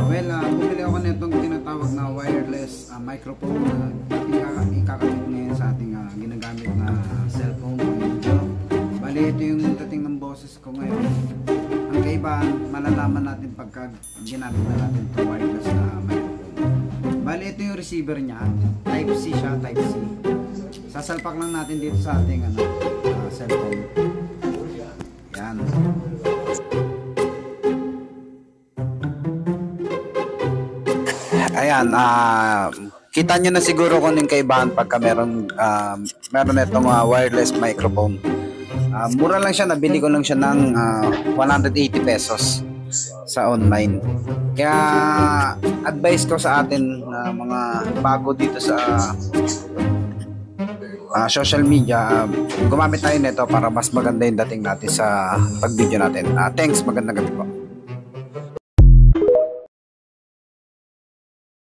Bumili ako nitong tinatawag na wireless microphone na ikakabit ngayon sa ating ginagamit na cellphone. Bali, ito yung dating ng boses ko ngayon. Ang kaibahan, malalaman natin pagka ginamit na natin itong wireless na microphone. Bali, ito yung receiver niya. Type C siya, Type C. Sasalpak lang natin dito sa ating cellphone. Yan. Ayan, kita nyo na siguro kung yung kaibahan pagka meron itong wireless microphone. Mura lang siya, nabili ko lang siya ng 180 pesos sa online. Kaya advice ko sa atin na mga bago dito sa social media, gumamit tayo nito para mas maganda yung dating natin sa pag-video natin. Thanks, magandang gabi po.